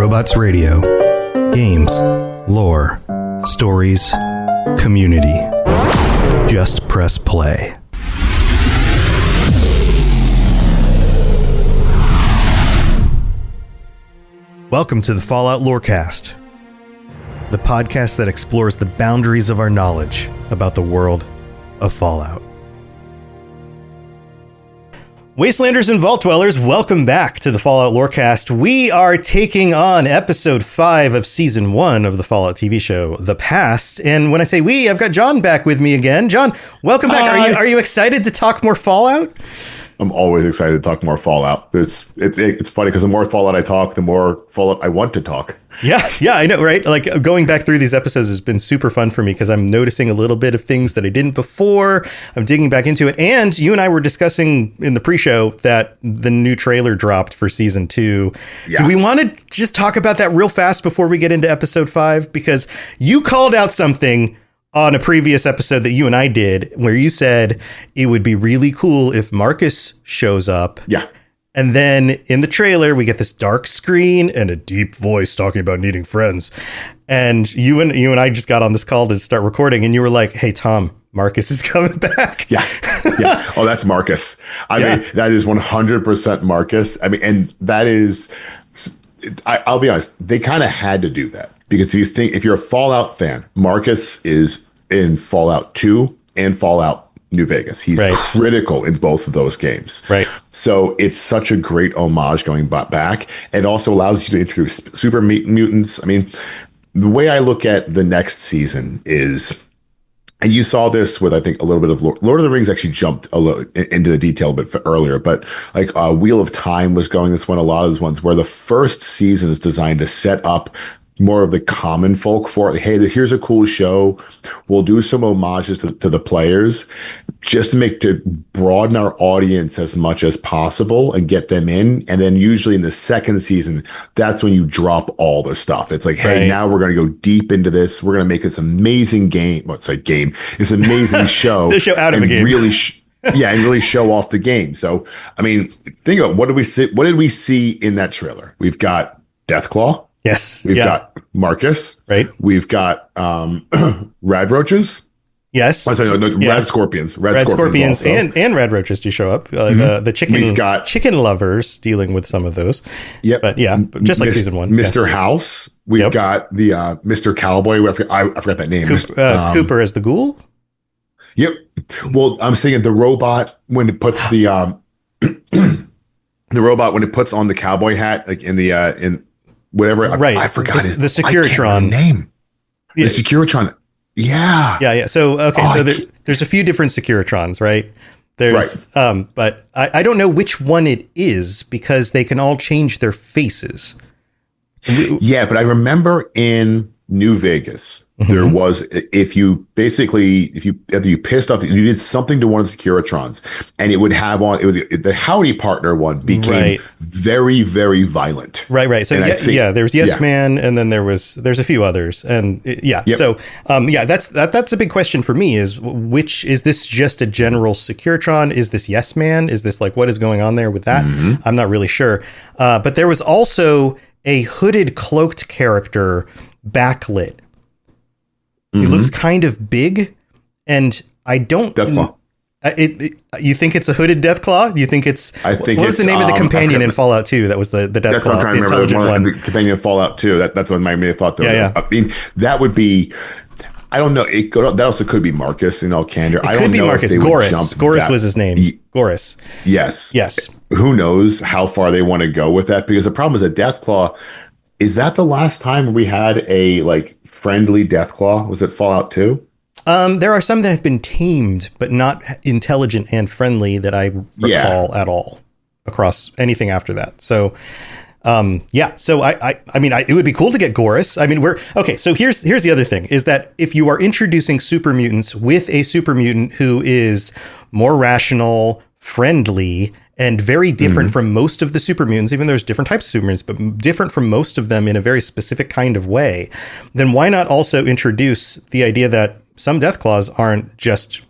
Robots Radio. Games, lore, stories, community. Just press play. Welcome to the Fallout Lorecast, the podcast that explores the boundaries of our knowledge about the world of Fallout. Wastelanders and Vault Dwellers, welcome back to the Fallout Lorecast. We are taking on episode 5 of season 1 of the Fallout TV show, The Past. And when I say we, I've got John back with me again. John, welcome back. Are you excited to talk more Fallout? I'm always excited to talk more Fallout. It's funny because the more Fallout I talk, the more Fallout I want to talk. Yeah, I know, right? Like going back through these episodes has been super fun for me because I'm noticing a little bit of things that I didn't before. I'm digging back into it. And you and I were discussing in the pre-show that the new trailer dropped for season 2. Yeah. Do we want to just talk about that real fast before we get into episode 5? Because you called out something on a previous episode that you and I did where you said it would be really cool if Marcus shows up. Yeah. And then in the trailer, we get this dark screen and a deep voice talking about needing friends. And you and I just got on this call to start recording, and you were like, "Hey, Tom, Marcus is coming back." Yeah. Oh, that's Marcus. I mean, that is 100% Marcus. I mean, and that is, I'll be honest, they kind of had to do that. Because if you're a Fallout fan, Marcus is in Fallout 2 and Fallout New Vegas. He's critical in both of those games. Right. So it's such a great homage going back. It also allows you to introduce super mutants. I mean, the way I look at the next season is, and you saw this with, I think, a little bit of Lord of the Rings actually jumped a little into the detail a bit earlier, but like Wheel of Time was going this one, a lot of those ones where the first season is designed to set up more of the common folk for, hey, here's a cool show. We'll do some homages to the players just to broaden our audience as much as possible and get them in. And then usually in the second season, that's when you drop all the stuff. It's like, hey, now we're going to go deep into this. We're going to make this amazing game. This amazing show. The show out of a game. Really and really show off the game. So, I mean, think about what did we see in that trailer? We've got Deathclaw. Yes. We've got Marcus. Right. We've got Rad Roaches. Yes. Rad Scorpions. Rad Scorpions and Rad Roaches do show up. The chicken lovers dealing with some of those. Yep. But just like season 1. Mr. House. We've got the Mr. Cowboy. I forgot that name. Cooper as the ghoul. Yep. Well, I'm saying the robot when it puts the robot when it puts on the cowboy hat, like in whatever. I forgot the Securitron name. Yeah. The Securitron. Yeah. So there's a few different Securitrons, right? There's but I don't know which one it is because they can all change their faces. Yeah, but I remember in New Vegas, there was, if you pissed off, you did something to one of the Securitrons, and it would have on, the Howdy Partner one became very, very violent. Right. So there's Yes Man, and then there's a few others, and So that's a big question for me is which, is this just a general Securitron? Is this Yes Man? Is this like, what is going on there with that? I'm not really sure. But there was also a hooded cloaked character backlit. He looks kind of big, and I don't. Deathclaw. You think it's a hooded Deathclaw? You think it's? What was the name of the companion in Fallout 2? That was the Deathclaw. That's what I'm trying to remember. The companion in Fallout 2. That's what my main thought. Yeah. I mean, that would be. I don't know. That also could be Marcus. In all candor, it could be Marcus. Goris was his name. Goris. Yes. Who knows how far they want to go with that? Because the problem is that Deathclaw. Is that the last time we had a friendly Deathclaw? Was it Fallout 2? There are some that have been tamed, but not intelligent and friendly that I recall at all across anything after that. So, So I mean, it would be cool to get Goris. I mean, So here's the other thing is that if you are introducing super mutants with a super mutant who is more rational, friendly, and very different from most of the super mutants, even though there's different types of super mutants, but different from most of them in a very specific kind of way, then why not also introduce the idea that some Deathclaws aren't just,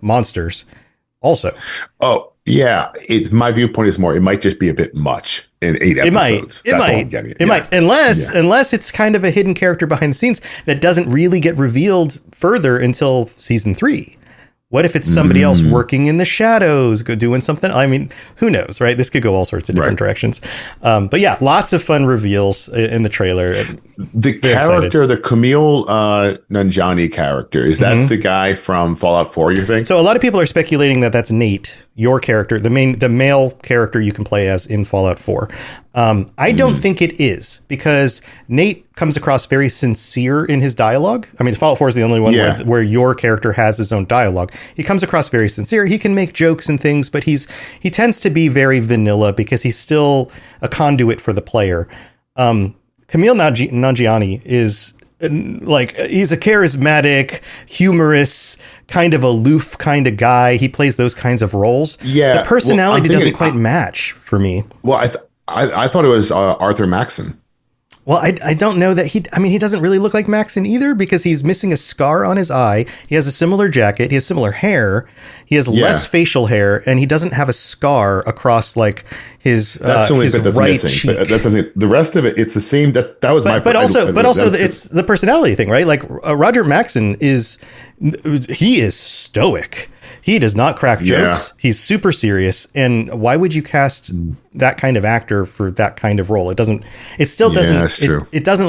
monsters also? Oh, Yeah, my viewpoint is more. It might just be a bit much in 8 episodes. It might, unless it's kind of a hidden character behind the scenes that doesn't really get revealed further until season 3. What if it's somebody else working in the shadows, doing something? I mean, who knows, right? This could go all sorts of different directions. But yeah, lots of fun reveals in the trailer. The character, the Camille Nanjiani character, is that the guy from Fallout 4, you think? So a lot of people are speculating that that's Nate, your character, the male character you can play as in Fallout 4. I don't think it is, because Nate comes across very sincere in his dialogue. I mean, Fallout 4 is the only one where your character has his own dialogue. He comes across very sincere. He can make jokes and things, but he tends to be very vanilla because he's still a conduit for the player. Camille Nanjiani is he's a charismatic, humorous, kind of aloof kind of guy. He plays those kinds of roles. Yeah, the personality doesn't quite match for me. Well, I thought it was Arthur Maxon. Well, I don't know that he doesn't really look like Maxon either, because he's missing a scar on his eye. He has a similar jacket. He has similar hair. He has less facial hair, and he doesn't have a scar across his that's the only his bit that's right missing. cheek. But that's something. The rest of it, it's the same. That was my. But also, it's the personality thing, right? Like Roger Maxon is stoic. He does not crack jokes. He's super serious. And why would you cast that kind of actor for that kind of role? It doesn't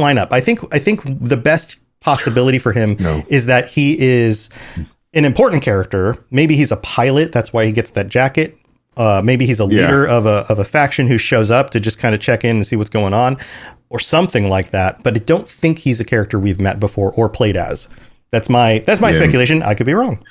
line up. I think the best possibility for him is that he is an important character. Maybe he's a pilot. That's why he gets that jacket. Maybe he's a leader of a faction who shows up to just kind of check in and see what's going on, or something like that. But I don't think he's a character we've met before or played as. That's my speculation. I could be wrong.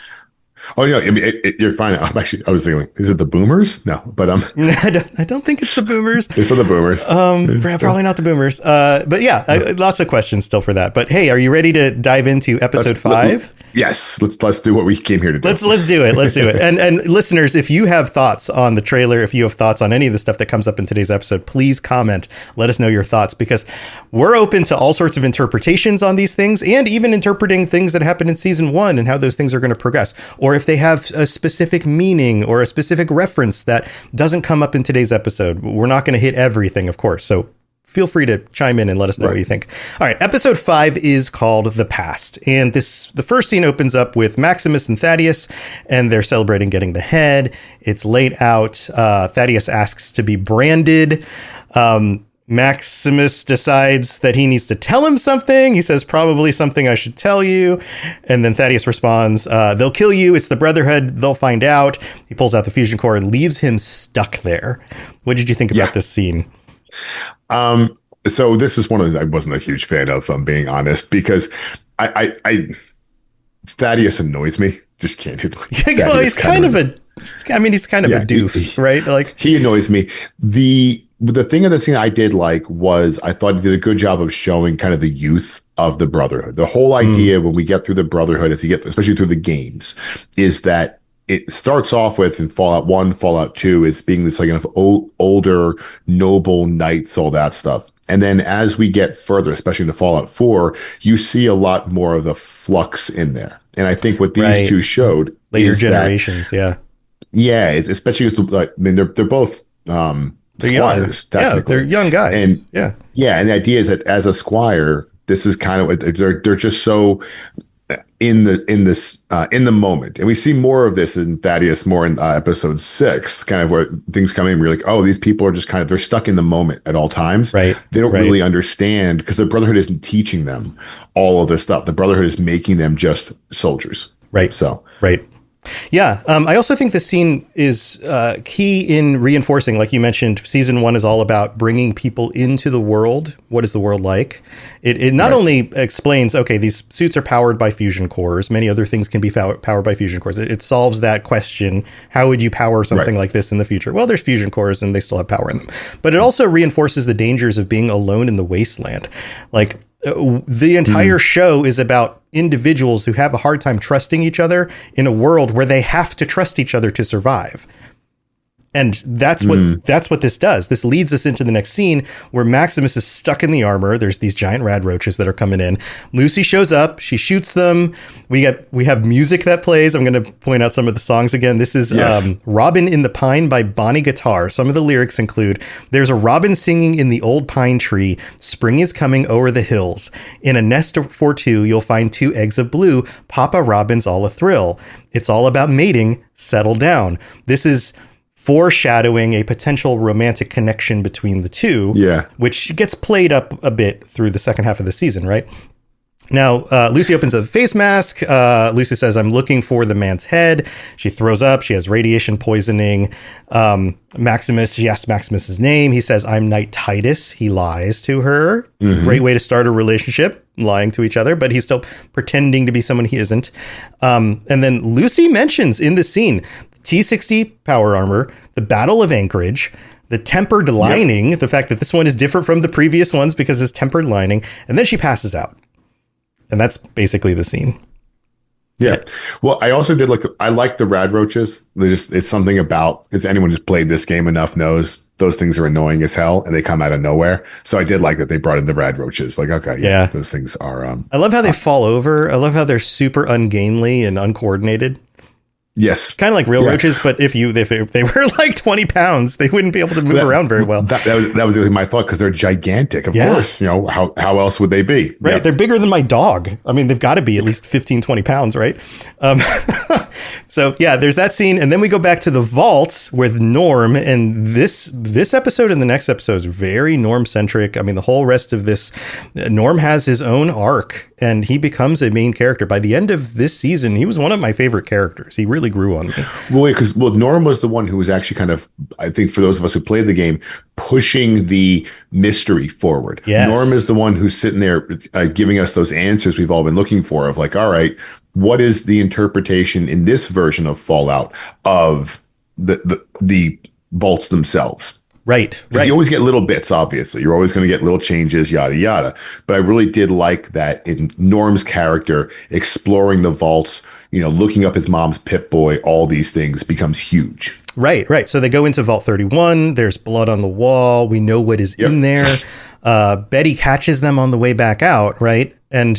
Oh, no, I mean, you're fine. I was thinking, is it the Boomers? No, but I don't think it's the Boomers. It's not the Boomers. Probably not the Boomers. But yeah, lots of questions still for that. But hey, are you ready to dive into episode 5? Yes, let's do what we came here to do. Let's do it. And listeners, if you have thoughts on the trailer, if you have thoughts on any of the stuff that comes up in today's episode, please comment. Let us know your thoughts, because we're open to all sorts of interpretations on these things, and even interpreting things that happened in season 1 and how those things are going to progress, or if they have a specific meaning or a specific reference that doesn't come up in today's episode. We're not going to hit everything, of course. So feel free to chime in and let us know what you think. All right. Episode 5 is called The Past. And the first scene opens up with Maximus and Thaddeus, and they're celebrating getting the head. It's late out. Thaddeus asks to be branded. Maximus decides that he needs to tell him something. He says, probably something I should tell you. And then Thaddeus responds, they'll kill you. It's the Brotherhood. They'll find out. He pulls out the fusion core and leaves him stuck there. What did you think about this scene? So this is one of those I wasn't a huge fan of, if I'm being honest, because I Thaddeus annoys me. Just can't. Well, he's kind of a doof, right? Like, he annoys me. The thing of the scene I did like was I thought he did a good job of showing kind of the youth of the Brotherhood. The whole idea when we get through the Brotherhood, especially through the games, is that it starts off with, in Fallout 1, Fallout 2, is being this kind of older, noble knights, all that stuff. And then as we get further, especially into Fallout 4, you see a lot more of the flux in there. And I think what these two showed later generations, especially they're both squires, technically. They're young guys. And and the idea is that as a squire, this is kind of they're just so in the moment. And we see more of this in Thaddeus more in episode 6, kind of where things come in. We're like, oh, these people are just kind of, they're stuck in the moment at all times. Right. They don't really understand, because the Brotherhood isn't teaching them all of this stuff. The Brotherhood is making them just soldiers. Right. So, right. Yeah. I also think the scene is key in reinforcing, like you mentioned, season 1 is all about bringing people into the world. What is the world like? It not only explains, okay, these suits are powered by fusion cores. Many other things can be powered by fusion cores. It solves that question. How would you power something like this in the future? Well, there's fusion cores and they still have power in them. But it also reinforces the dangers of being alone in the wasteland. Like, the entire show is about individuals who have a hard time trusting each other in a world where they have to trust each other to survive. And that's what this does. This leads us into the next scene where Maximus is stuck in the armor. There's these giant rad roaches that are coming in. Lucy shows up. She shoots them. We have music that plays. I'm going to point out some of the songs again. This is Robin in the Pine by Bonnie Guitar. Some of the lyrics include, "There's a robin singing in the old pine tree. Spring is coming over the hills. In a nest for two, you'll find 2 eggs of blue. Papa Robin's all a thrill. It's all about mating. Settle down." This is foreshadowing a potential romantic connection between the two, which gets played up a bit through the second half of the season, right? Now, Lucy opens a face mask. Lucy says, "I'm looking for the man's head." She throws up. She has radiation poisoning. She asks Maximus's name. He says, "I'm Knight Titus." He lies to her. Great way to start a relationship, lying to each other, but he's still pretending to be someone he isn't. And then Lucy mentions in the scene, T-60 power armor, the Battle of Anchorage, the tempered lining, the fact that this one is different from the previous ones because it's tempered lining, and then she passes out. And that's basically the scene. Yeah. Well, I also did I like the rad roaches. It's something about, as anyone who's played this game enough knows, those things are annoying as hell and they come out of nowhere. So I did like that they brought in the rad roaches. Like, okay, yeah, those things are. I love how they fall over. I love how they're super ungainly and uncoordinated. Yes. Kind of like real roaches, but if they were like 20 pounds, they wouldn't be able to move around very well. That was my thought, because they're gigantic. Of course, how else would they be? Right. Yep. They're bigger than my dog. I mean, they've got to be at least 15, 20 pounds, right? So yeah, there's that scene. And then we go back to the vaults with Norm. And this episode and the next episode is very Norm centric. I mean, the whole rest of this, Norm has his own arc and he becomes a main character. By the end of this season, he was one of my favorite characters. He really grew on me. Well, Norm was the one who was actually kind of, I think for those of us who played the game, pushing the mystery forward. Yes. Norm is the one who's sitting there giving us those answers we've all been looking for of like, all right, what is the interpretation in this version of Fallout of the vaults themselves? Right. You always get little bits, obviously. You're always going to get little changes, yada, yada. But I really did like that in Norm's character, exploring the vaults, looking up his mom's Pip-Boy, all these things becomes huge. Right. So they go into Vault 31. There's blood on the wall. We know what is in there. Betty catches them on the way back out, right? And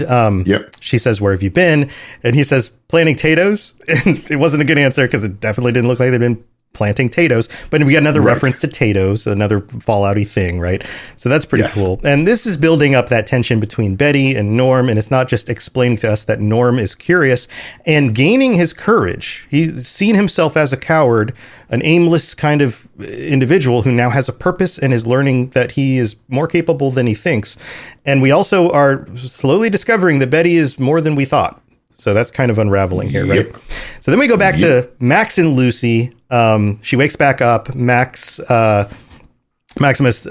she says, "Where have you been?" And he says, "Planting potatoes." And it wasn't a good answer because it definitely didn't look like they'd been planting potatoes, but we got another reference to potatoes, another Fallout-y thing, right? So that's pretty cool. And this is building up that tension between Betty and Norm, and it's not just explaining to us that Norm is curious and gaining his courage. He's seen himself as a coward, an aimless kind of individual who now has a purpose and is learning that he is more capable than he thinks. And we also are slowly discovering that Betty is more than we thought. So that's kind of unraveling here, right? So then we go back to Max and Lucy. She wakes back up. Maximus Maximus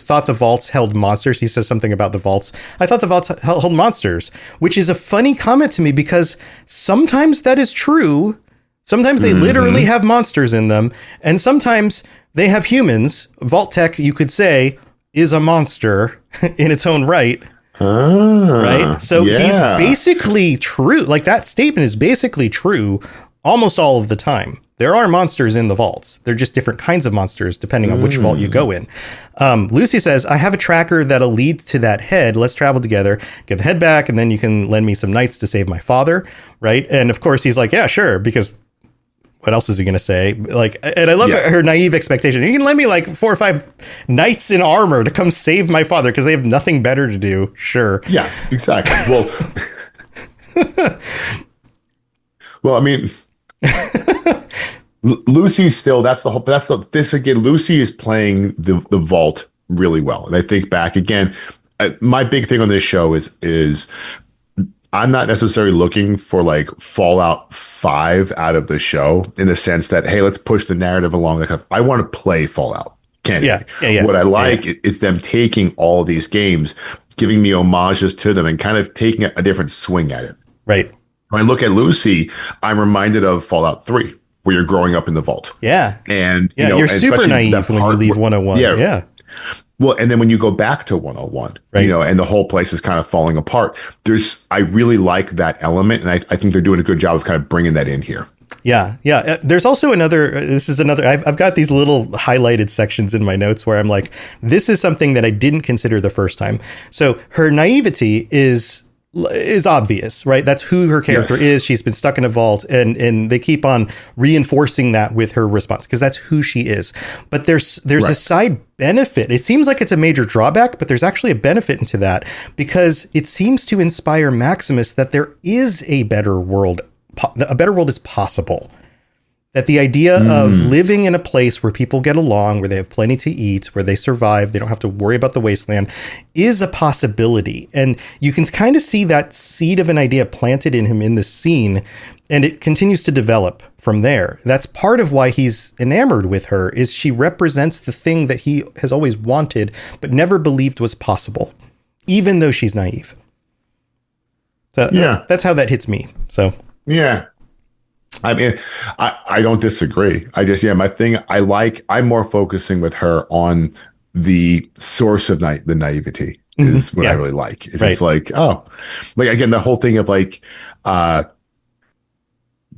thought the vaults held monsters. He says something about the vaults. "I thought the vaults held monsters," which is a funny comment to me because sometimes that is true. Sometimes they literally have monsters in them, and sometimes they have humans. Vault Tech, you could say, is a monster in its own right. Right. So he's basically true. Like, that statement is basically true almost all of the time. There are monsters in the vaults. They're just different kinds of monsters depending on which vault you go in. Lucy says, "I have a tracker that'll lead to that head. Let's travel together, get the head back, and then you can lend me some knights to save my father." Right. And of course he's like, "Yeah, sure," because what else is he going to say? Like, and I love her naive expectation. You can lend me like 4 or 5 knights in armor to come save my father because they have nothing better to do. Sure. Yeah, exactly. Well, I mean, Lucy's still, Lucy is playing the vault really well. And I think back again, my big thing on this show is I'm not necessarily looking for like Fallout 5 out of the show in the sense that, hey, let's push the narrative along. Like, I want to play Fallout. What I like is them taking all these games, giving me homages to them and kind of taking a different swing at it. Right. When I look at Lucy, I'm reminded of Fallout 3, where you're growing up in the vault. Yeah. And you're super naive when you leave 101. Yeah. Well, and then when you go back to 101, and the whole place is kind of falling apart, I really like that element. And I think they're doing a good job of kind of bringing that in here. Yeah, yeah. There's also another. This is another. I've got these little highlighted sections in my notes where I'm like, this is something that I didn't consider the first time. So her naivety is obvious, right? That's who her character is. She's been stuck in a vault, and they keep on reinforcing that with her response because that's who she is. But there's a side benefit. It seems like it's a major drawback, but there's actually a benefit into that because it seems to inspire Maximus that there is a better world. A better world is possible. That the idea of living in a place where people get along, where they have plenty to eat, where they survive, they don't have to worry about the wasteland, is a possibility. And you can kind of see that seed of an idea planted in him in this scene, and it continues to develop from there. That's part of why he's enamored with her, is she represents the thing that he has always wanted, but never believed was possible, even though she's naive. So that's how that hits me. So yeah. I mean, I don't disagree. My thing, I'm more focusing with her on the source of the naivety is what I really like. It's like, again, the whole thing of like,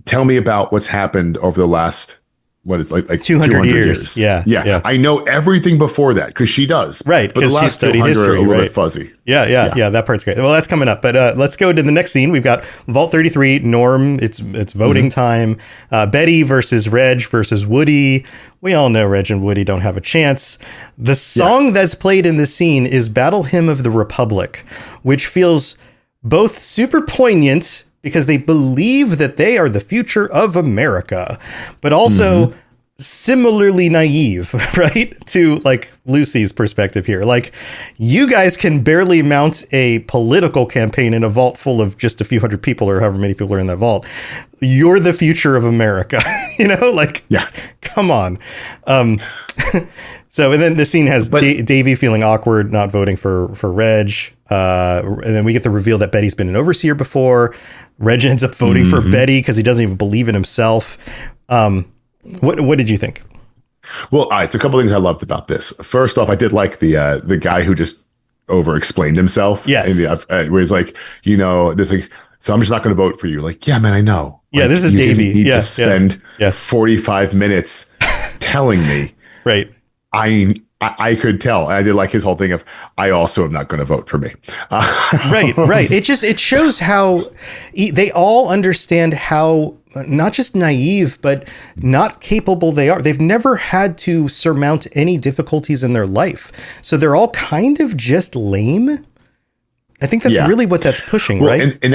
tell me about what's happened over the last, what is like 200 years. Yeah. I know everything before that because she does. Right. But the last studied 200 history, are a little bit fuzzy. Yeah. That part's great. Well, that's coming up. But let's go to the next scene. We've got Vault 33, Norm. It's voting time. Betty versus Reg versus Woody. We all know Reg and Woody don't have a chance. The song that's played in this scene is Battle Hymn of the Republic, which feels both super poignant because they believe that they are the future of America, but also similarly naive, right? To like Lucy's perspective here. Like, you guys can barely mount a political campaign in a vault full of just a few hundred people or however many people are in that vault. You're the future of America, come on. So, and then the scene has Davey feeling awkward, not voting for Reg. And then we get the reveal that Betty's been an overseer before. Reg ends up voting for Betty because he doesn't even believe in himself. What did you think? Well, all right. So a couple of things I loved about this. First off, I did like the guy who just over-explained himself. Yes. Where he's like, this like, so I'm just not going to vote for you. Like, yeah, man, I know. Yeah, like, this is Davey. You didn't need to spend 45 minutes telling me. Right. I could tell. And I did like his whole thing of, I also am not going to vote for me. Right. It shows how they all understand how not just naive, but not capable they are. They've never had to surmount any difficulties in their life. So they're all kind of just lame. I think that's really what that's pushing, right? And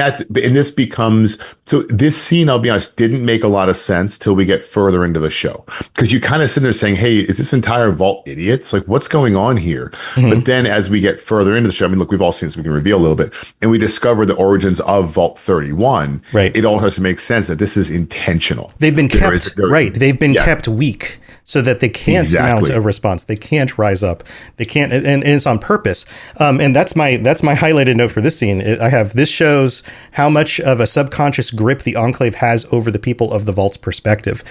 this becomes, so this scene, I'll be honest, didn't make a lot of sense till we get further into the show. Because you kind of sit there saying, hey, is this entire vault idiots? Like, what's going on here? But then as we get further into the show, I mean, look, we've all seen this, we can reveal a little bit, and we discover the origins of Vault 31. Right. It all has to make sense that this is intentional. They've been kept, they've been kept weak. So that they can't mount a response, they can't rise up, they can't, and it's on purpose. And that's my highlighted note for this scene. I have, this shows how much of a subconscious grip the Enclave has over the people of the Vault's perspective.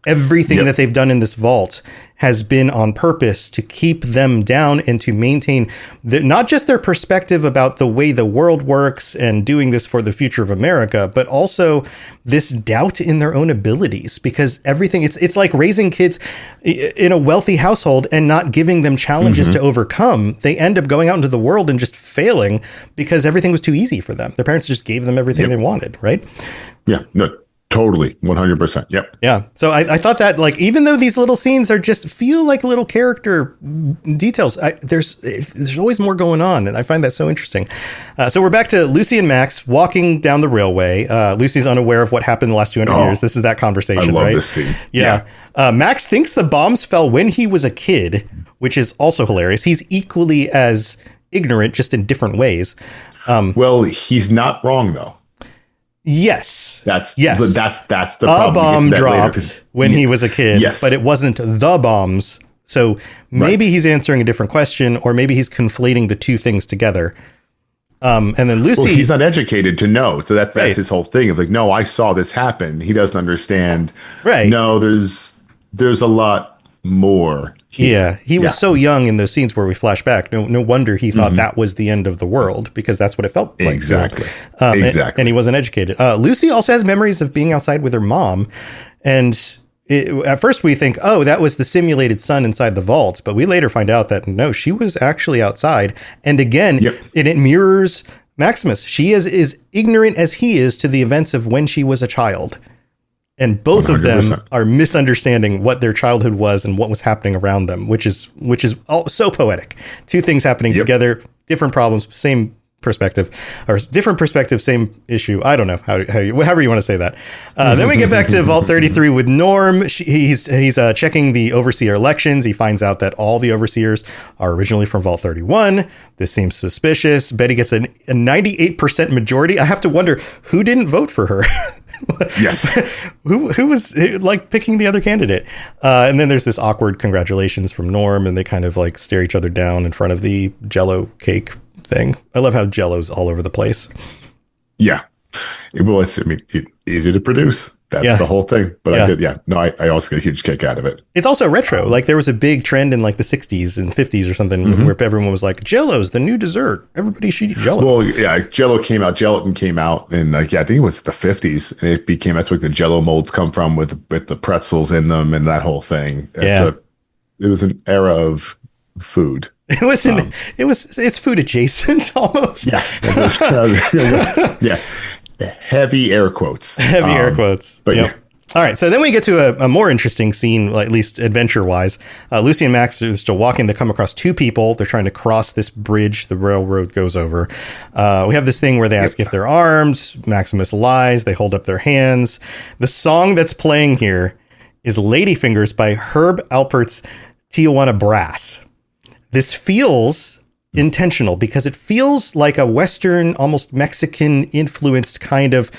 Everything that they've done in this vault has been on purpose to keep them down and to maintain not just their perspective about the way the world works and doing this for the future of America, but also this doubt in their own abilities, because everything, it's like raising kids in a wealthy household and not giving them challenges to overcome. They end up going out into the world and just failing because everything was too easy for them. Their parents just gave them everything they wanted, right? Yeah, no. Totally. 100%. Yep. Yeah. So I thought that, like, even though these little scenes are just feel like little character details, there's always more going on. And I find that so interesting. So we're back to Lucy and Max walking down the railway. Lucy's unaware of what happened in the last 200 years. This is that conversation, right? I love this scene. Yeah. Max thinks the bombs fell when he was a kid, which is also hilarious. He's equally as ignorant, just in different ways. Well, he's not wrong, though. Yes. That's the problem. A bomb dropped when he was a kid, but it wasn't the bombs. So maybe he's answering a different question, or maybe he's conflating the two things together. And then Lucy, well, he's not educated to know. So that's his whole thing of like, no, I saw this happen. He doesn't understand. Right. No, there's a lot more. He was so young in those scenes where we flash back. No wonder he thought that was the end of the world, because that's what it felt like. Exactly. And he wasn't educated. Lucy also has memories of being outside with her mom. And at first we think, oh, that was the simulated sun inside the vaults. But we later find out that no, she was actually outside. And again, it mirrors Maximus. She is as ignorant as he is to the events of when she was a child. And both 100%. Of them are misunderstanding what their childhood was and what was happening around them, which is all so poetic. Two things happening together, different problems, same perspective, or different perspective, same issue. I don't know however you want to say that. Then we get back to Vault 33 with Norm. He's checking the overseer elections. He finds out that all the overseers are originally from Vault 31. This seems suspicious. Betty gets a 98% majority. I have to wonder who didn't vote for her. Yes. who was like picking the other candidate? And then there's this awkward congratulations from Norm, and they kind of like stare each other down in front of the Jell-O cake thing. I love how Jell-O's all over the place. Yeah. It's easy to produce. That's the whole thing. But I also get a huge kick out of it. It's also retro. Like there was a big trend in like the 60s and 50s or something where everyone was like, Jell-O's the new dessert. Everybody should eat Jell-O. Well, yeah, gelatin came out in I think it was the 50s. And it became, that's where the Jell-O molds come from with the pretzels in them and that whole thing. It was an era of food. It's food adjacent almost. Yeah. Yeah. Heavy air quotes. But yeah. All right. So then we get to a more interesting scene, at least adventure wise. Lucy and Max are still walking. They come across two people. They're trying to cross this bridge the railroad goes over. We have this thing where they ask if they're armed. Maximus lies. They hold up their hands. The song that's playing here is Ladyfingers by Herb Alpert's Tijuana Brass. This feels intentional because it feels like a Western, almost Mexican influenced kind of,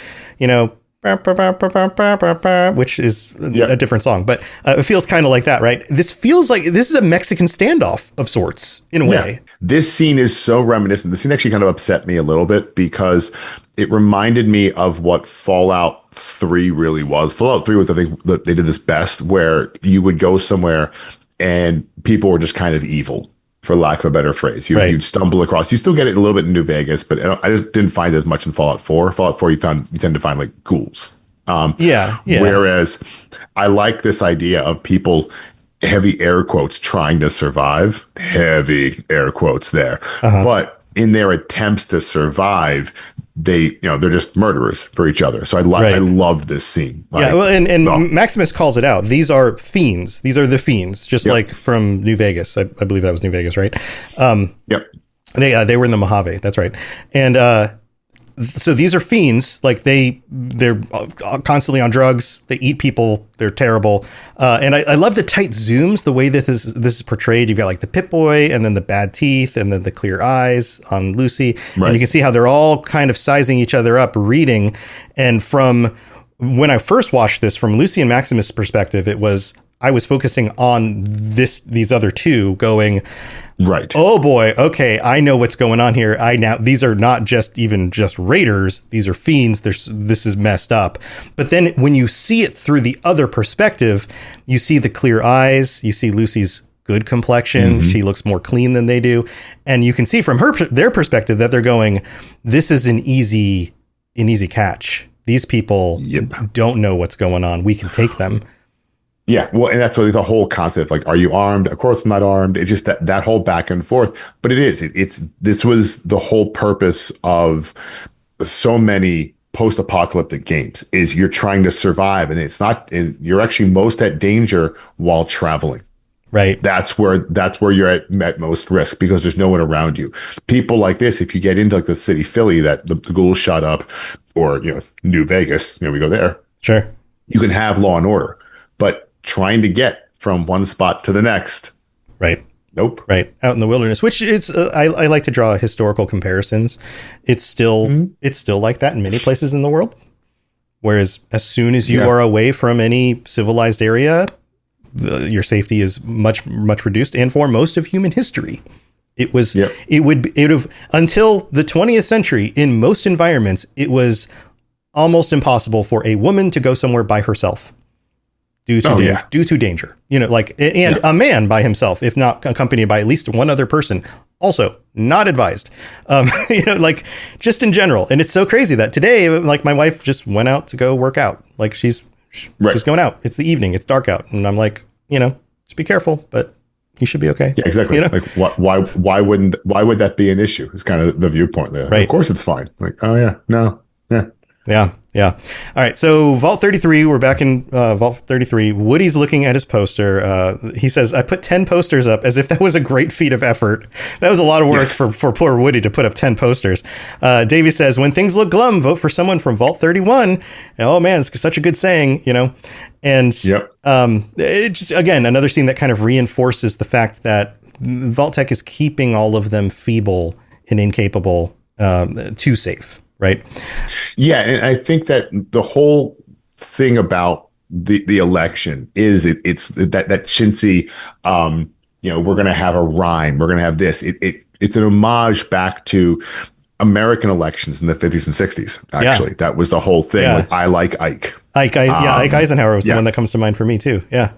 which is a different song, but it feels kind of like that, right? This feels like this is a Mexican standoff of sorts in a way. This scene is so reminiscent. The scene actually kind of upset me a little bit because it reminded me of what Fallout 3 really was. Fallout 3 was, I think, they did this best, where you would go somewhere and people were just kind of evil, for lack of a better phrase. You'd stumble across. You still get it a little bit in New Vegas, but I just didn't find it as much in Fallout 4. Fallout 4, you tend to find like ghouls. Whereas I like this idea of people, heavy air quotes, trying to survive. Heavy air quotes there. But in their attempts to survive, they're just murderers for each other. So I love this scene. And Maximus calls it out. These are fiends. These are the fiends, just like from New Vegas. I believe that was New Vegas, right? They were in the Mojave. That's right. And so these are fiends. Like they're constantly on drugs. They eat people. They're terrible. And I love the tight zooms, the way that this is portrayed. You've got like the Pip-Boy and then the bad teeth and then the clear eyes on Lucy. Right. And you can see how they're all kind of sizing each other up, reading. And from when I first watched this, from Lucy and Maximus' perspective, I was focusing on these other two going, right. Oh boy. Okay. I know what's going on here. These are not just raiders. These are fiends. This is messed up. But then when you see it through the other perspective, you see the clear eyes, you see Lucy's good complexion. She looks more clean than they do. And you can see from their perspective that they're going, this is an easy catch. These people don't know what's going on. We can take them. Yeah, well, and that's what the whole concept, like, are you armed? Of course I'm not armed. It's just that whole back and forth. But it is. This was the whole purpose of so many post-apocalyptic games, is you're trying to survive, and you're actually most at danger while traveling. Right. That's where you're at most risk, because there's no one around you. People like this, if you get into like the city Philly that the ghouls shot up, or New Vegas, we go there. Sure. You can have law and order, but trying to get from one spot to the next. Right. Nope. Right. Out in the wilderness, which it's, I like to draw historical comparisons. It's still like that in many places in the world. Whereas as soon as you are away from any civilized area, your safety is much, much reduced. And for most of human history, it would have, until the 20th century, in most environments, it was almost impossible for a woman to go somewhere by herself. due to danger, and a man by himself, if not accompanied by at least one other person, also not advised, just in general. And it's so crazy that today, like, my wife just went out to go work out. Like, she's going out. It's the evening. It's dark out. And I'm like, just be careful, but you should be okay. Yeah, exactly. Like, why would that be an issue? It's kind of the viewpoint there. Right. Of course it's fine. Like, oh yeah, no. Yeah. Yeah. All right. So Vault 33, we're back in Vault 33. Woody's looking at his poster. He says, I put 10 posters up as if that was a great feat of effort. That was a lot of work for poor Woody to put up 10 posters. Davey says, when things look glum, vote for someone from Vault 31. Oh, man, it's such a good saying, And it just, again, another scene that kind of reinforces the fact that Vault-Tec is keeping all of them feeble and incapable, too safe. Right. Yeah. And I think that the whole thing about the election is it's that chintzy, we're going to have a rhyme. We're going to have this. It's an homage back to American elections in the 50s and 60s. Actually, that was the whole thing. Yeah. Like, I like Ike. Ike Eisenhower was the one that comes to mind for me too. Yeah.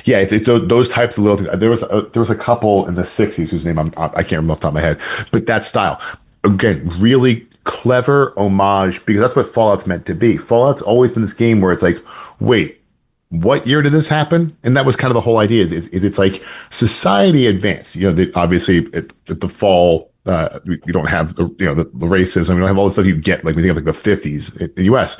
It's those types of little things. There was a couple in the 60s whose name I can't remember off the top of my head, but that style, again, really clever homage, because that's what Fallout's meant to be. Fallout's always been this game where it's like, wait, what year did this happen? And that was kind of the whole idea. Is it's like society advanced. Obviously at the fall, you don't have the racism. We don't have all the stuff you get like we think of like the 50s in the U.S.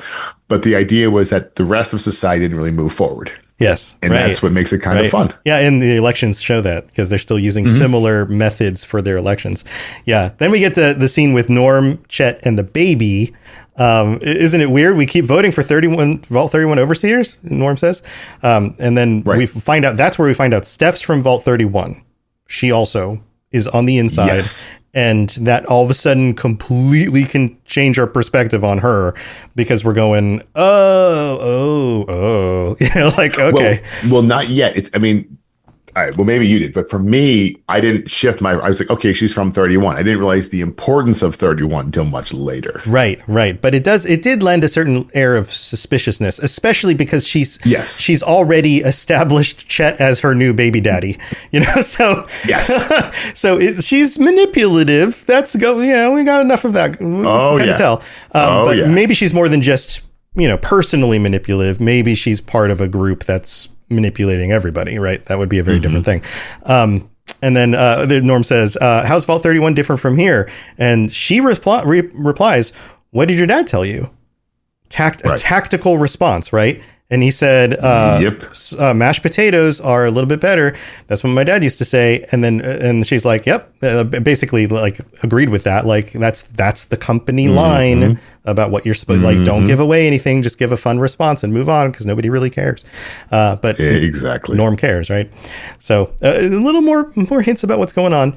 But the idea was that the rest of society didn't really move forward. Yes. And that's what makes it kind of fun. Yeah. And the elections show that, because they're still using similar methods for their elections. Yeah. Then we get to the scene with Norm, Chet, and the baby. Isn't it weird? We keep voting for Vault 31 overseers, Norm says. And then we find out, that's where we find out Steph's from Vault 31. She also is on the inside. Yes. And that all of a sudden completely can change our perspective on her, because we're going, okay. Well, not yet. All right, well, maybe you did, but for me, I didn't shift I was like, okay, she's from 31. I didn't realize the importance of 31 until much later. Right. But it did lend a certain air of suspiciousness, especially because she's already established Chet as her new baby daddy, so. Yes. So she's manipulative. We got enough of that. Kind of tell. But maybe she's more than just, personally manipulative. Maybe she's part of a group that's manipulating everybody, right? That would be a very different thing. And then Norm says, how's Vault 31 different from here? And she replies, what did your dad tell you? A tactical response, right? And he said, mashed potatoes are a little bit better. That's what my dad used to say. And she's like, yep, basically like agreed with that. Like that's the company line about what you're supposed like. Don't give away anything. Just give a fun response and move on, because nobody really cares. But exactly, Norm cares, right? So a little more hints about what's going on.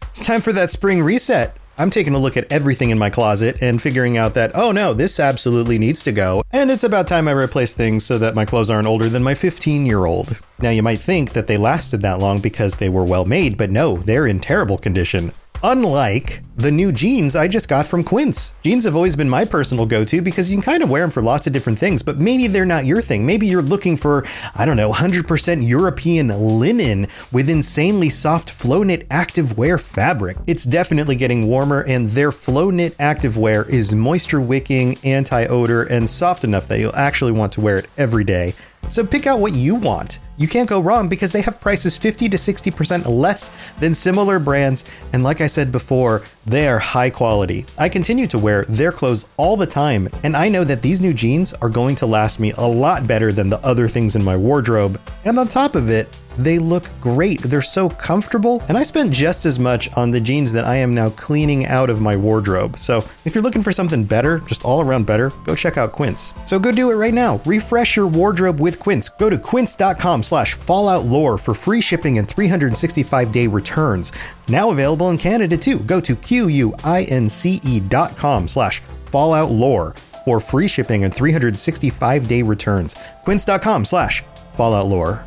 It's time for that spring reset. I'm taking a look at everything in my closet and figuring out that, oh no, this absolutely needs to go. And it's about time I replace things so that my clothes aren't older than my 15-year-old. Now you might think that they lasted that long because they were well made, but no, they're in terrible condition. Unlike the new jeans I just got from Quince. Jeans have always been my personal go-to because you can kind of wear them for lots of different things, but maybe they're not your thing. Maybe you're looking for, 100% European linen with insanely soft flow knit activewear fabric. It's definitely getting warmer, and their flow knit activewear is moisture wicking, anti-odor, and soft enough that you'll actually want to wear it every day. So pick out what you want. You can't go wrong because they have prices 50 to 60% less than similar brands. And like I said before, they are high quality. I continue to wear their clothes all the time, and I know that these new jeans are going to last me a lot better than the other things in my wardrobe. And on top of it, they look great. They're so comfortable. And I spent just as much on the jeans that I am now cleaning out of my wardrobe. So if you're looking for something better, just all around better, go check out Quince. So go do it right now. Refresh your wardrobe with Quince. Go to quince.com/falloutlore for free shipping and 365-day returns. Now available in Canada too. Go to quince.com/falloutlore for free shipping and 365-day returns. Quince.com/falloutlore.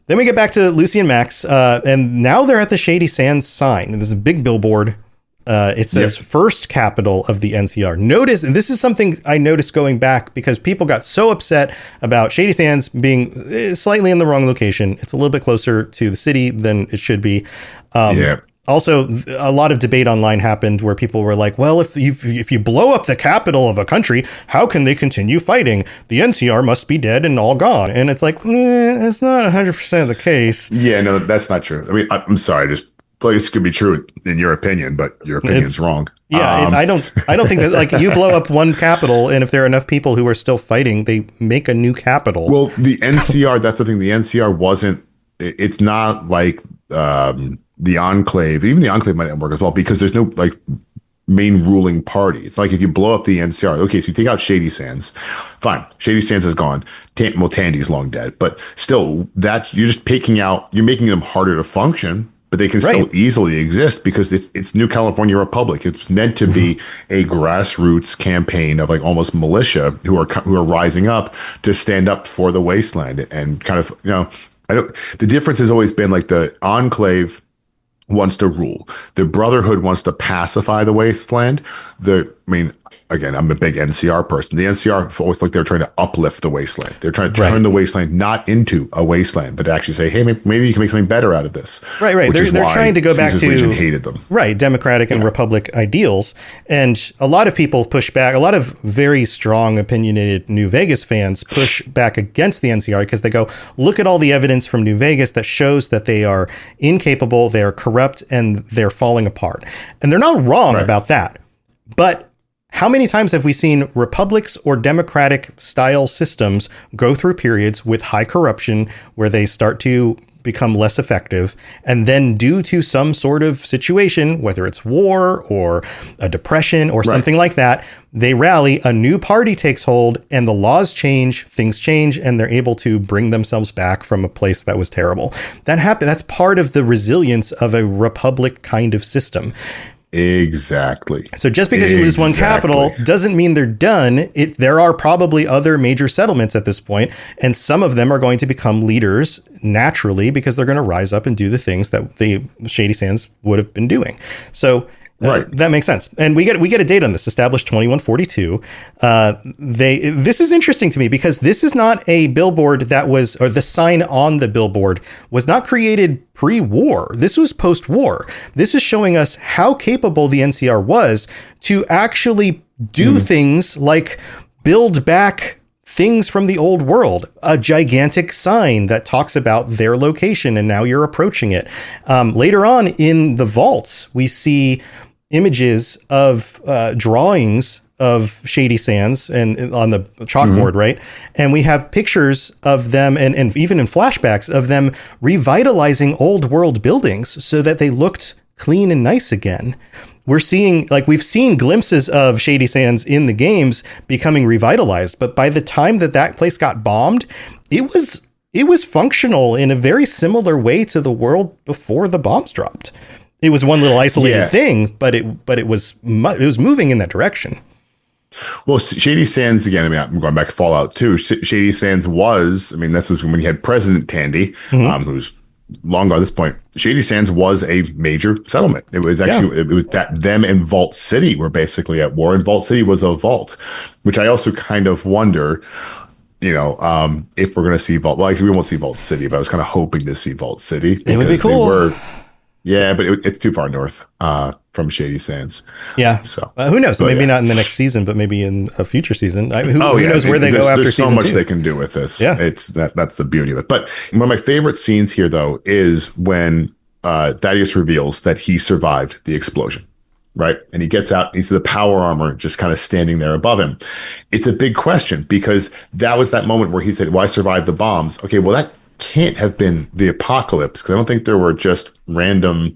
Then we get back to Lucy and Max, and now they're at the Shady Sands sign. There's a big billboard It says first capital of the NCR. Notice, and this is something I noticed going back because people got so upset about Shady Sands being slightly in the wrong location. It's a little bit closer to the city than it should be. Also, a lot of debate online happened where people were like, well, if you blow up the capital of a country, how can they continue fighting? The NCR must be dead and all gone. And it's like, that's not 100% the case. Yeah, no, that's not true. I mean, I'm sorry, just this could be true in your opinion, but your opinion's wrong. Yeah, I don't think that, like, you blow up one capital, and if there are enough people who are still fighting, they make a new capital. Well, the NCR, that's the thing. The NCR wasn't. It's not like the Enclave. Even the Enclave might not work as well because there's no like main ruling party. It's like if you blow up the NCR. Okay, so you take out Shady Sands, fine. Shady Sands is gone. Tandy's long dead, but still, that's you're just picking out. You're making them harder to function. But they can still easily exist because it's New California Republic. It's meant to be a grassroots campaign of like almost militia who are rising up to stand up for the wasteland and kind of, the difference has always been like the Enclave wants to rule. The Brotherhood wants to pacify the wasteland. Again, I'm a big NCR person. The NCR always like they're trying to uplift the wasteland. They're trying to turn the wasteland not into a wasteland, but to actually say, hey, maybe you can make something better out of this. Right. They're trying to go back to Legion hated them. Right, democratic and republic ideals. And a lot of people push back. A lot of very strong, opinionated New Vegas fans push back against the NCR because they go, look at all the evidence from New Vegas that shows that they are incapable, they are corrupt, and they're falling apart. And they're not wrong about that. But how many times have we seen republics or democratic style systems go through periods with high corruption where they start to become less effective, and then due to some sort of situation, whether it's war or a depression or something like that, they rally, a new party takes hold, and the laws change, things change, and they're able to bring themselves back from a place that was terrible. That happened. That's part of the resilience of a republic kind of system. Exactly. So just because you lose one capital doesn't mean they're done. There are probably other major settlements at this point, and some of them are going to become leaders naturally because they're going to rise up and do the things that the Shady Sands would have been doing. So that makes sense. And we get a date on this, established 2142. This is interesting to me because this is not a billboard or the sign on the billboard was not created pre-war. This was post-war. This is showing us how capable the NCR was to actually do things like build back things from the old world, a gigantic sign that talks about their location, and now you're approaching it. Later on in the vaults, we see images of drawings of Shady Sands and on the chalkboard, right? And we have pictures of them and even in flashbacks of them revitalizing old world buildings so that they looked clean and nice again. We've seen glimpses of Shady Sands in the games becoming revitalized, but by the time that place got bombed, it was functional in a very similar way to the world before the bombs dropped. It was one little isolated thing, but it was moving in that direction. Well, Shady Sands, again, I mean, I'm going back to Fallout 2. Shady Sands was, this is when you had President Tandy, who's long gone at this point. Shady Sands was a major settlement. It was actually, it was that them and Vault City were basically at war, and Vault City was a vault, which I also kind of wonder, if we're going to see Vault. Well, we won't see Vault City, but I was kind of hoping to see Vault City. It would be cool. Yeah, but it's too far north from Shady Sands. Yeah. So who knows? Maybe not in the next season, but maybe in a future season. Who knows where they go after there's season 2? There's so much they can do with this. Yeah. That's the beauty of it. But one of my favorite scenes here, though, is when Thaddeus reveals that he survived the explosion. Right. And he gets out, he's the power armor just kind of standing there above him. It's a big question because that was that moment where he said, well, I survived the bombs. Okay, well, that can't have been the apocalypse because I don't think there were just random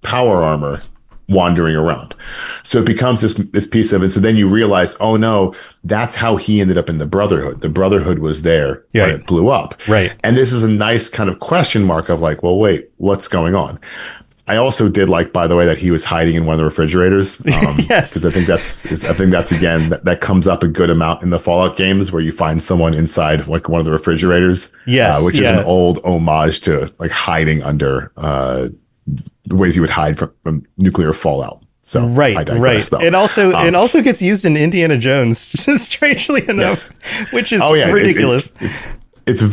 power armor wandering around. So it becomes this piece of it. So then you realize, oh no, that's how he ended up in the Brotherhood. The Brotherhood was there when it blew up. Right. And this is a nice kind of question mark of like, well, wait, what's going on? I also did like, by the way, that he was hiding in one of the refrigerators. Yes. Because I think that's again, that comes up a good amount in the Fallout games where you find someone inside like one of the refrigerators. Yes. Which is an old homage to like hiding under the ways you would hide from nuclear fallout. So I digress, though. It also gets used in Indiana Jones, strangely enough, which is ridiculous. It's a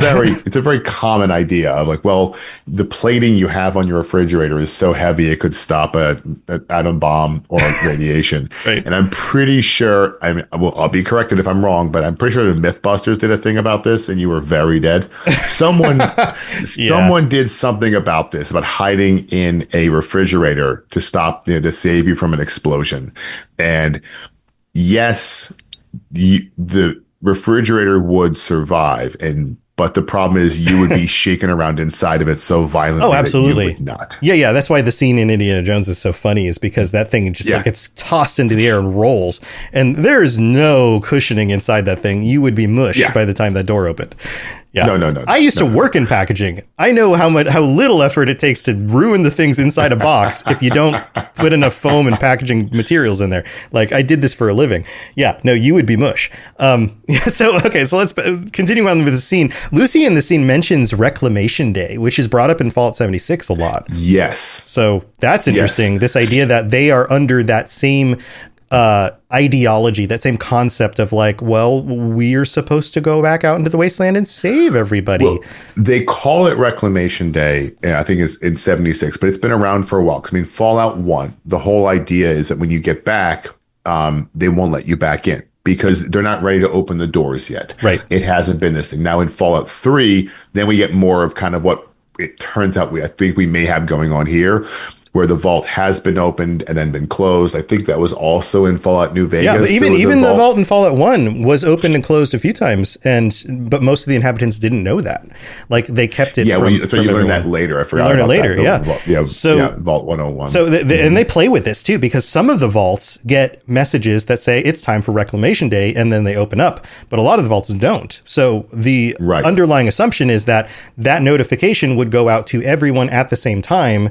very common idea of like, well, the plating you have on your refrigerator is so heavy it could stop an atom bomb or radiation. Right. And I'm pretty sure, I'll be corrected if I'm wrong, but I'm pretty sure the Mythbusters did a thing about this, and you were very dead. Someone did something about this, about hiding in a refrigerator to stop, to save you from an explosion. And yes, the refrigerator would survive, but the problem is you would be shaken around inside of it so violently. Oh, absolutely. That you would not. Yeah. That's why the scene in Indiana Jones is so funny, is because that thing just like gets tossed into the air and rolls, and there's no cushioning inside that thing. You would be mush by the time that door opened. Yeah. No. I used to work in packaging. I know how little effort it takes to ruin the things inside a box if you don't put enough foam and packaging materials in there. Like, I did this for a living. Yeah, no, you would be mush. So let's continue on with the scene. Lucy in the scene mentions Reclamation Day, which is brought up in Fallout 76 a lot. Yes. So that's interesting. Yes. This idea that they are under that same ideology, that same concept of like, well, we're supposed to go back out into the wasteland and save everybody. Well, they call it Reclamation Day, I think it's in 76, but it's been around for a while. 'Cause, Fallout 1, the whole idea is that when you get back, they won't let you back in because they're not ready to open the doors yet. Right. It hasn't been this thing. Now in Fallout 3, then we get more of kind of what it turns out I think we may have going on here, where the vault has been opened and then been closed. I think that was also in Fallout New Vegas. Yeah, but even the vault in Fallout 1 was opened and closed a few times, but most of the inhabitants didn't know that. Like, they kept it. Yeah, so you learn that later. I forgot. You learn it later. That. So Vault 101. So and they play with this too, because some of the vaults get messages that say it's time for Reclamation Day, and then they open up. But a lot of the vaults don't. So the underlying assumption is that notification would go out to everyone at the same time.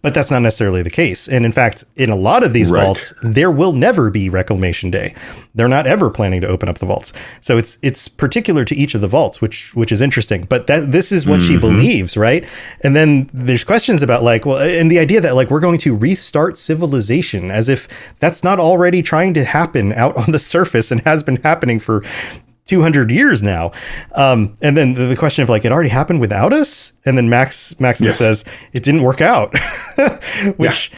But that's not necessarily the case. And in fact, in a lot of these vaults, there will never be Reclamation Day. They're not ever planning to open up the vaults. So it's particular to each of the vaults, which is interesting. But this is what she believes, right? And then there's questions about like, well, and the idea that like we're going to restart civilization, as if that's not already trying to happen out on the surface and has been happening for 200 years now. And then the question of like, it already happened without us. And then Maximus says it didn't work out, which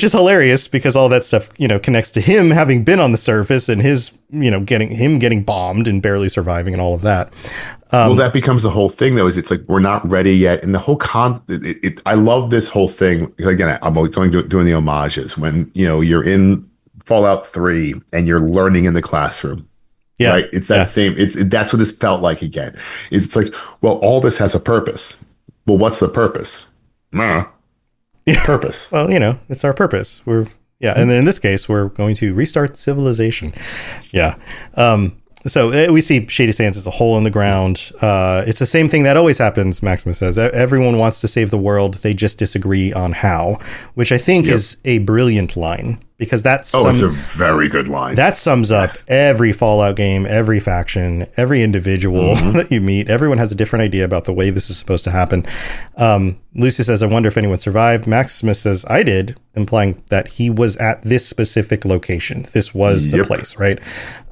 is hilarious because all that stuff, connects to him having been on the surface and his, getting bombed and barely surviving and all of that. Well, that becomes the whole thing, though, is it's like, we're not ready yet. And the whole I love this whole thing. Again, I'm going to doing the homages when, you're in Fallout 3 and you're learning in the classroom. Yeah, right. It's that same. That's what this felt like again. It's like, well, all this has a purpose. Well, what's the purpose? Purpose. Well, it's our purpose. And then in this case, we're going to restart civilization. Yeah. So we see Shady Sands as a hole in the ground. It's the same thing that always happens, Maximus says. Everyone wants to save the world. They just disagree on how, which I think is a brilliant line. Because it's a very good line. That sums up every Fallout game, every faction, every individual that you meet. Everyone has a different idea about the way this is supposed to happen. Lucy says, I wonder if anyone survived. Maximus says, I did, implying that he was at this specific location. This was the place, right?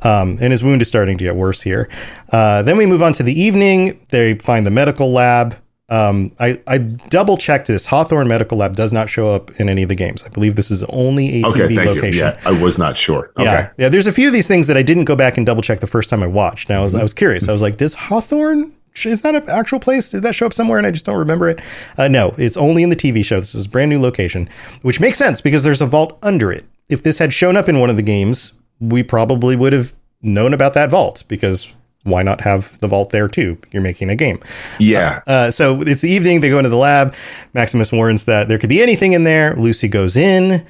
And his wound is starting to get worse here. Then we move on to the evening. They find the medical lab. I double checked this. Hawthorne Medical Lab does not show up in any of the games. I believe this is only a TV location. Yeah, I was not sure. Okay. Yeah. There's a few of these things that I didn't go back and double check the first time I watched. Now I was curious. I was like, does Hawthorne, is that an actual place? Did that show up somewhere and I just don't remember it? No, it's only in the TV show. This is a brand new location, which makes sense because there's a vault under it. If this had shown up in one of the games, we probably would have known about that vault because why not have the vault there too? You're making a game. Yeah. So it's the evening. They go into the lab. Maximus warns that there could be anything in there. Lucy goes in.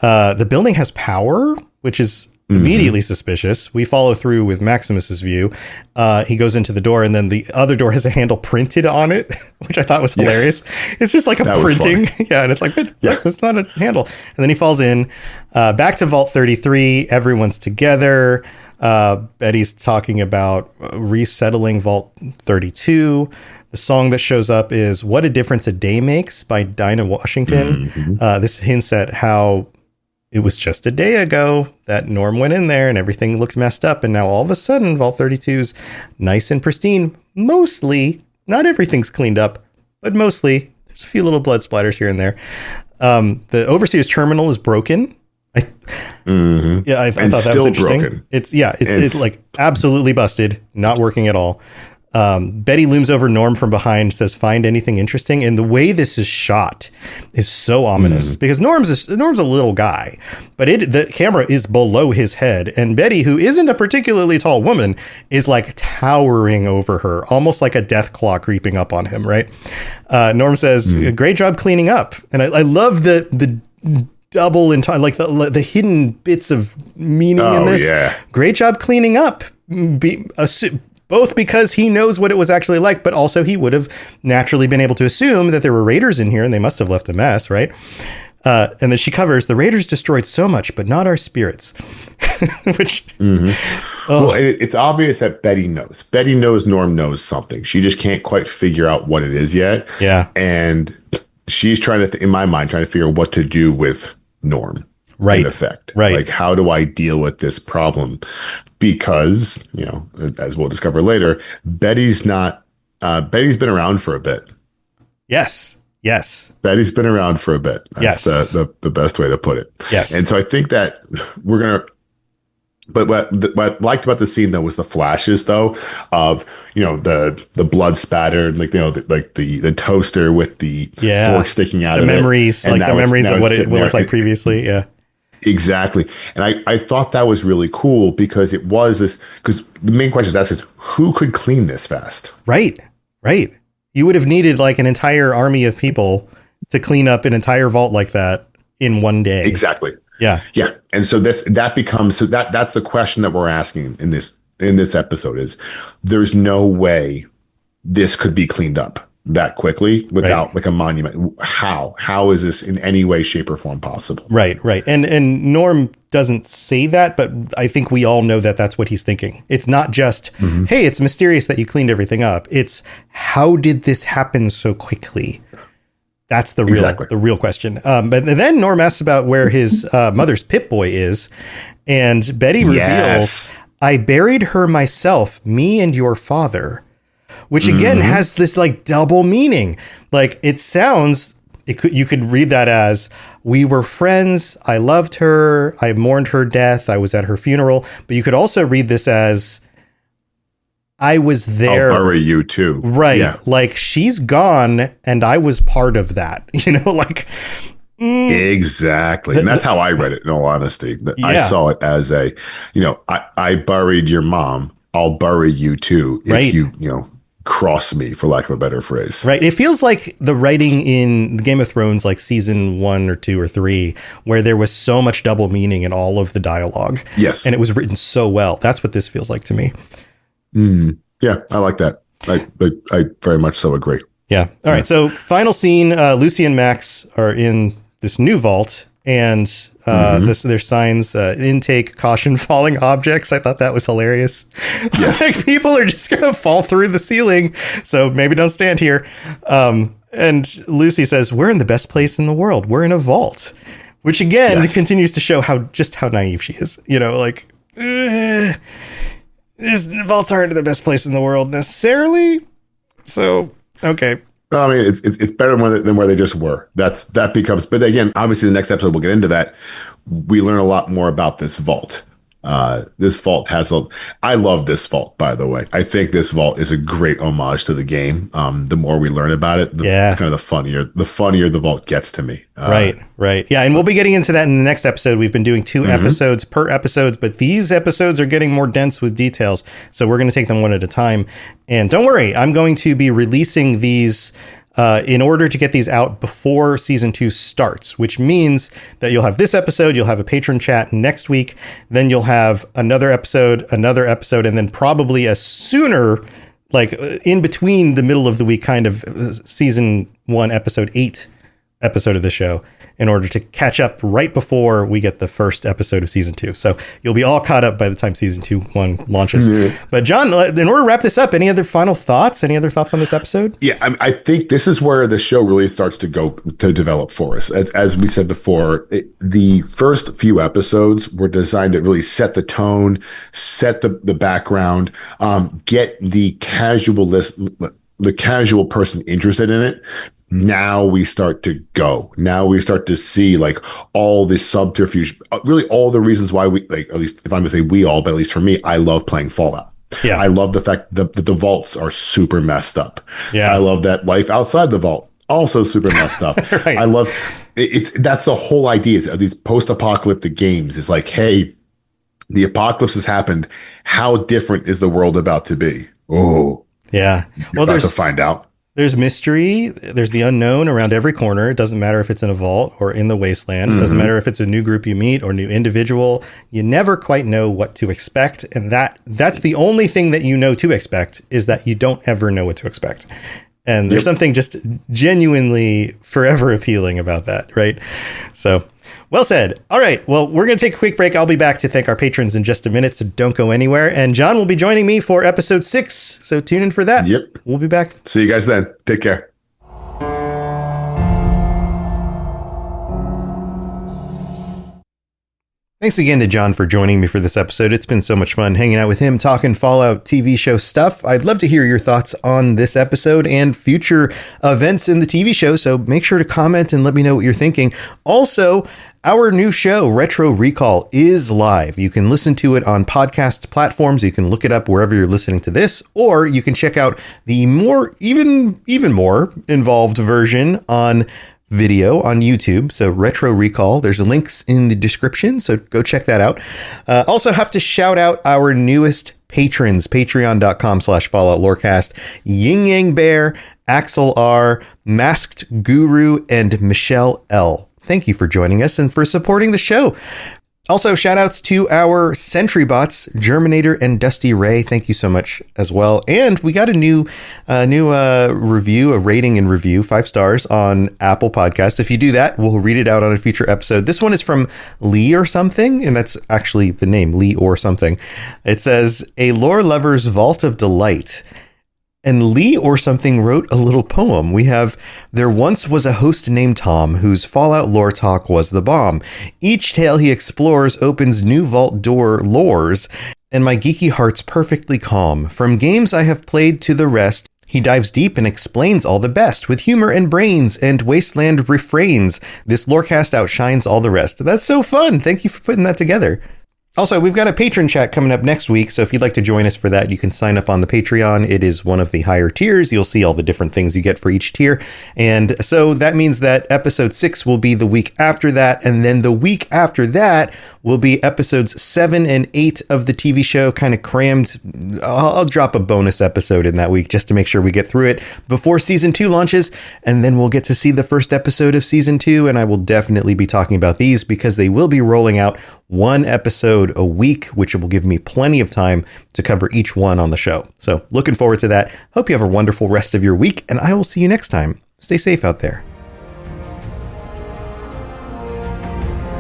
The building has power, which is immediately suspicious. We follow through with Maximus's view. He goes into the door, and then the other door has a handle printed on it, which I thought was hilarious. It's just like a printing. Yeah, and it's like, it's not a handle. And then he falls in. Back to Vault 33. Everyone's together. Betty's talking about resettling Vault 32. The song that shows up is What a Difference a Day Makes by Dinah Washington. This hints at how it was just a day ago that Norm went in there and everything looked messed up. And now all of a sudden, Vault 32's nice and pristine. Mostly, not everything's cleaned up, but mostly there's a few little blood splatters here and there. The Overseer's terminal is broken. I thought that was interesting. Broken. It's like absolutely busted, not working at all. Betty looms over Norm from behind, says, "Find anything interesting?" And the way this is shot is so ominous because Norm's a little guy, but the camera is below his head. And Betty, who isn't a particularly tall woman, is like towering over her, almost like a death claw creeping up on him. Right. Norm says, "Great job cleaning up." And I love the double in time, like the hidden bits of meaning in this. Yeah. Great job cleaning up. Both because he knows what it was actually like, but also he would have naturally been able to assume that there were raiders in here and they must have left a mess, right? And then she covers, "The raiders destroyed so much, but not our spirits." Which, well, it's obvious that Betty knows. Betty knows Norm knows something. She just can't quite figure out what it is yet. Yeah. And she's trying to, in my mind, trying to figure out what to do with Norm. Right. In effect. Right. Like, how do I deal with this problem? Because, as we'll discover later, Betty's been around for a bit. Yes. Betty's been around for a bit. That's the best way to put it. Yes. And so I think that we're going to, but what I liked about the scene though was the flashes though of, the blood spatter and the toaster with the fork sticking out of memories, it. The memories of what it looked like previously. Yeah. Exactly. And I thought that was really cool because it was this, because the main question is who could clean this fast? Right. You would have needed like an entire army of people to clean up an entire vault like that in one day. Exactly. Yeah. And so that's the question that we're asking in this episode is there's no way this could be cleaned up that quickly without like a monument. How is this in any way, shape, or form possible? Right. And Norm doesn't say that, but I think we all know that that's what he's thinking. It's not just, hey, it's mysterious that you cleaned everything up. It's how did this happen so quickly? That's the real question. But then Norm asks about where his mother's Pip-Boy is, and Betty reveals, "I buried her myself, me and your father." Which again has this like double meaning. Like it sounds, you could read that as, "We were friends. I loved her. I mourned her death. I was at her funeral." But you could also read this as, "I was there. I'll bury you too." Right. Yeah. Like she's gone and I was part of that, Exactly. And that's how I read it, in all honesty. I saw it as I buried your mom. I'll bury you too. If you cross me, for lack of a better phrase. Right. It feels like the writing in Game of Thrones, like season 1 or 2 or 3, where there was so much double meaning in all of the dialogue. Yes. And it was written so well. That's what this feels like to me. Yeah, I like that. I very much so agree. Yeah. All right. So final scene, Lucy and Max are in this new vault, and there's signs, intake, caution, falling objects. I thought that was hilarious. Yes. Like people are just going to fall through the ceiling. So maybe don't stand here. And Lucy says, "We're in the best place in the world. We're in a vault," which again continues to show how naive she is. These vaults aren't the best place in the world necessarily. So, okay. I mean, it's better than where they just were. That becomes, but again, obviously the next episode we'll get into that. We learn a lot more about this vault. This vault I love this vault, by the way. I think this vault is a great homage to the game. The more we learn about it, the funnier the vault gets to me. Right. Yeah. And we'll be getting into that in the next episode. We've been doing 2 episodes per episode, but these episodes are getting more dense with details. So we're going to take them one at a time. And don't worry, I'm going to be releasing these in order to get these out before season 2 starts, which means that you'll have this episode, you'll have a patron chat next week, then you'll have another episode, and then probably a sooner, like in between the middle of the week, kind of season 1, episode 8 episode of the show in order to catch up right before we get the first episode of season 2. So you'll be all caught up by the time season 1 launches. But John, in order to wrap this up, any other final thoughts? Any other thoughts on this episode? Yeah, I think this is where the show really starts to go to develop for us. As we said before, the first few episodes were designed to really set the tone, set the background, get the casual person interested in it. Now we start to go. Now we start to see like all this subterfuge, really all the reasons why we, like, at least if I'm going to say we all, but at least for me, I love playing Fallout. Yeah. I love the fact that the vaults are super messed up. Yeah. I love that life outside the vault, also super messed up. Right. I love that's the whole idea of these post-apocalyptic games. Is like, hey, the apocalypse has happened. How different is the world about to be? Oh, yeah. Well, there's to find out. There's mystery. There's the unknown around every corner. It doesn't matter if it's in a vault or in the wasteland. It doesn't matter if it's a new group you meet or new individual. You never quite know what to expect. And that's the only thing that you know to expect, is that you don't ever know what to expect. And there's something just genuinely forever appealing about that, right? So, well said. All right. Well, we're going to take a quick break. I'll be back to thank our patrons in just a minute, so don't go anywhere. And John will be joining me for episode 6, so tune in for that. Yep. We'll be back. See you guys then. Take care. Thanks again to John for joining me for this episode. It's been so much fun hanging out with him, talking Fallout TV show stuff. I'd love to hear your thoughts on this episode and future events in the TV show, so make sure to comment and let me know what you're thinking. Also, our new show, Retro Recall, is live. You can listen to it on podcast platforms. You can look it up wherever you're listening to this, or you can check out the even more involved version on video on YouTube. So Retro Recall, there's links in the description, so go check that out. Also have to shout out our newest patrons, patreon.com/Fallout Lorecast, Ying Yang Bear, Axel R, Masked Guru, and Michelle L. Thank you for joining us and for supporting the show. Also, shout outs to our Sentry bots, Germinator and Dusty Ray. Thank you so much as well. And we got a new review, a rating and review, 5 stars on Apple Podcasts. If you do that, we'll read it out on a future episode. This one is from Lee or something, and that's actually the name, Lee or something. It says, "A lore lover's vault of delight." And Lee or something wrote a little poem. We have, "There once was a host named Tom, whose Fallout lore talk was the bomb. Each tale he explores opens new vault door lores, and my geeky heart's perfectly calm. From games I have played to the rest, he dives deep and explains all the best, with humor and brains and wasteland refrains. This Lorecast outshines all the rest." That's so fun. Thank you for putting that together. Also, we've got a patron chat coming up next week, so if you'd like to join us for that, you can sign up on the Patreon. It is one of the higher tiers. You'll see all the different things you get for each tier. And so that means that episode 6 will be the week after that, and then the week after that will be episodes 7 and 8 of the TV show, kind of crammed. I'll drop a bonus episode in that week just to make sure we get through it before season 2 launches, and then we'll get to see the first episode of season 2, and I will definitely be talking about these because they will be rolling out one episode a week, which will give me plenty of time to cover each one on the show. So looking forward to that. Hope you have a wonderful rest of your week, and I will see you next time. Stay safe out there.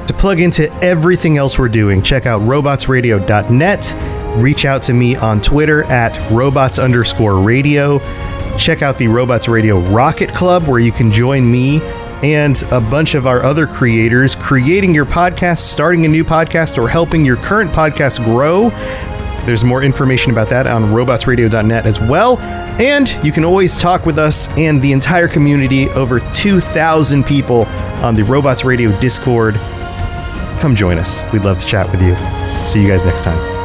To plug into everything else we're doing, check out robotsradio.net. Reach out to me on Twitter at robots_radio. Check out the Robots Radio Rocket Club, where you can join me and a bunch of our other creators creating your podcast, starting a new podcast, or helping your current podcast grow. There's more information about that on robotsradio.net as well. And you can always talk with us and the entire community, over 2,000 people on the Robots Radio Discord. Come join us. We'd love to chat with you. See you guys next time.